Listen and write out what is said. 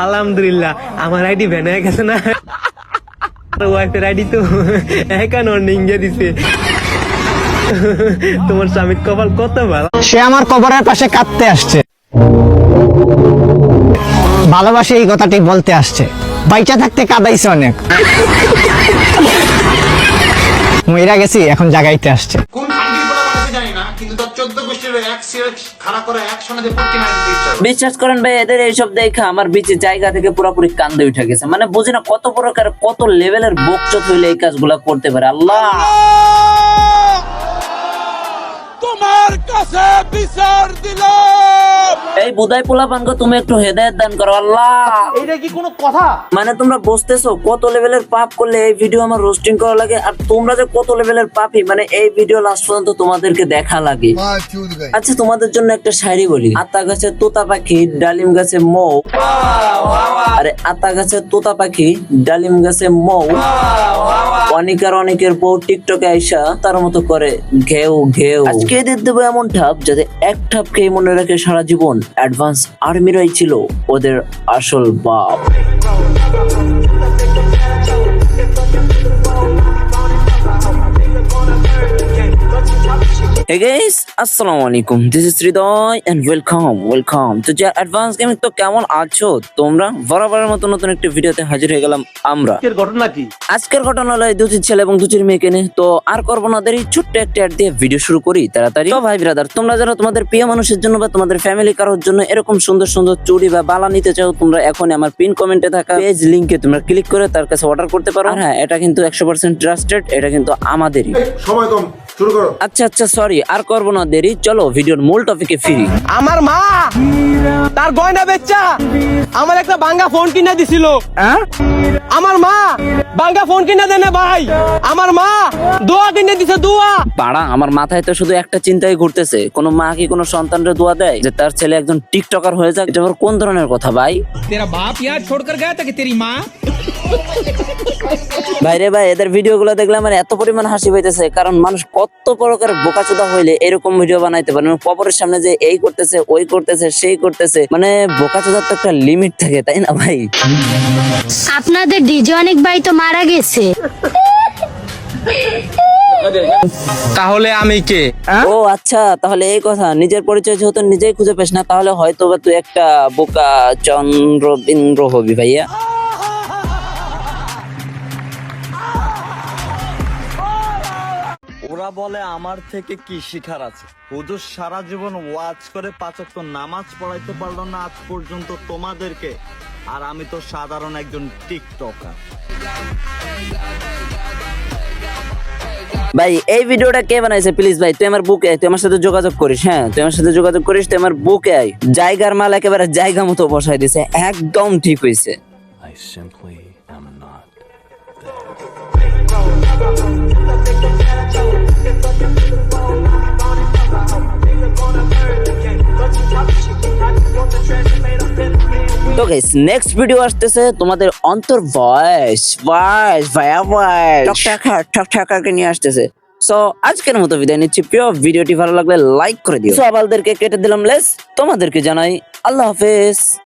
আলহামদুলিল্লাহ আমার ID ban হয়ে গেছে না, ওয়াইফের আইডি তো এখন নিঙ্গে দিছে। তোমার স্বামীর কপাল কত ভালো, সে আমার কবরের পাশে কাঁদতে আসছে, ভালোবাসে এই কথাটি বলতে আসছে। বাইচা থাকতে কাঁদাইছে অনেক, মইরা গেছি এখন জাগাইতে আসছে। কোন আঙ্গির বলা আমি জানি না, কিন্তু তার 14 গোষ্ঠীর এক সিলেট খাড়া করে একসঙ্গে দিয়ে পট্টি মারতে ইচ্ছা। বিশ্বাস করেন ভাই, এদের এইসব দেখা আমার বিচে জায়গা থেকে পুরোপুরি কান্দে উঠে গেছে। মানে বুঝি না কত প্রকার কত লেভেলের বকচোদ হইলে এই কাজগুলা করতে পারে। আল্লাহ তোমার কাছে বিচার দিলাম। এই বুদাই পোলা পানগো, তুমি একটু হেদায়েত দান করো আল্লাহ। এটা কি কোনো কথা? মানে তোমরা বুঝতেছো কত লেভেলের পাপ করলে এই ভিডিও আমার রোস্টিং করা লাগে, আর তোমরা যে কত লেভেলের পাপি, মানে এই ভিডিও লাস্ট পর্যন্ত তোমাদেরকে দেখা লাগে। আচ্ছা তোমাদের জন্য একটা শায়রি বলি। আতা গাছে তোতা পাখি, ডালিম গাছে মৌ। আরে আতা গাছে তোতা পাখি, ডালিম গাছে মৌ। অনেকের অনেকের বউ টিকটকে আইসা তার মতো করে ঘেউ ঘেউ। আজকে এদের দেবো এমন ঠাপ যাতে এক ঠাপ খেয়ে মনে রাখে সারা জীবন অ্যাডভান্স আর্মিরাই ছিল ওদের আসল বাপ। Hey guys, আসসালামু আলাইকুম, this is Hridoy and welcome to Jar advance gaming. তো কেমন আছো তোমরা? বরাবরের মতো নতুন একটা ভিডিওতে হাজির হয়ে গেলাম আমরা। এর ঘটনা কি? আজকের ঘটনা হলো দুটি ছেলে এবং দুটি মেয়েকে নিয়ে। তো আর করবো না দেরি, ছোট্ট একটা অ্যাড দিয়ে ভিডিও শুরু করি তাড়াতাড়ি। তো ভাই ব্রাদার, তোমরা যারা তোমাদের প্রিয় মানুষের জন্য বা তোমাদের ফ্যামিলি কারোর জন্য এরকম সুন্দর সুন্দর চুড়ি বা বালা নিতে চাও, তোমরা এখন আমার পিন কমেন্টে থাকা পেজ লিংকে তোমরা ক্লিক করে তার কাছে অর্ডার করতে পারো। আর হ্যাঁ, এটা কিন্তু 100% ট্রাস্টেড, এটা কিন্তু আমাদেরই। সময় কম, শুরু করো। আচ্ছা সরি, আর করবো না দেরি, চলো ভিডিওর মূল টপিকে ফিরি। আমার মা তার গয়না বেচা আমার একটা ভাঙ্গা ফোন কিনে দিছিল। আমার মা ভাঙ্গা ফোন কিনে দেয় না ভাই, আমার মা দোয়া কিনে দিছে, দোয়া। পাড়া আমার মাথায় তো শুধু একটা চিন্তাই ঘুরতেছে, কোনো মা কি কোনো সন্তানরে দোয়া দেয় যে তার ছেলে একজন টিকটকার হয়ে যাক? এটা আবার কোন ধরনের কথা ভাই? तेरा बाप यार छोड़कर गया था कि तेरी माँ? ভাইরে ভাই, এদের ভিডিও গুলো দেখলে আমার এত পরিমাণ হাসি পাইতেছে, কারণ মানুষ কত প্রকার বোকাচোদা হইলে এরকম ভিডিও বানাইতে পারে। কবরের সামনে যে এই করতেছে, ওই করতেছে, সেই করতেছে, মানে বোকাচোদার তো একটা লিমিট থাকে, তাই না ভাই? আপনাদের ডিজে অনেক ভাই তো মারা গেছে। তাহলে আমি কে? ও আচ্ছা, তাহলে এই কথা। নিজের পরিচয় যেহেতু নিজেই খুঁজে পেস না, তাহলে হয়তো বা তুই একটা বোকা চন্দ্রবিন্দ্র হবি ভাইয়া। ওরা বলে আমার থেকে কি শিখার আছে? হুজুর সারা জীবন ওয়াজ করে 5 ওয়াক্ত নামাজ পড়াইতে পারলো না আজ পর্যন্ত তোমাদেরকে, আর আমি তো সাধারণ একজন টিকটকার। ভাই এই ভিডিওটা কে বানাইছে প্লিজ ভাই তুই আমার বুকে আয়, তুই আমার সাথে যোগাযোগ করিস। হ্যাঁ তুই আমার সাথে যোগাযোগ করিস, তুই আমার বুকে আয়। জায়গার মাল একেবারে জায়গা মতো বসাই দিছে, একদম ঠিক হইছে। তো গাইস নেক্সট ভিডিও আসতেছে তোমাদের অন্তর ভয়েস ঠকঠাকাকে নিয়ে আসতেছে। সো আজকের মতো বিদায় নিচ্ছি। প্রিয় ভিডিওটি ভালো লাগলে লাইক করে দিও। সো আবালদেরকে কেটে দিলাম লেস, তোমাদেরকে জানাই আল্লাহ হাফেজ।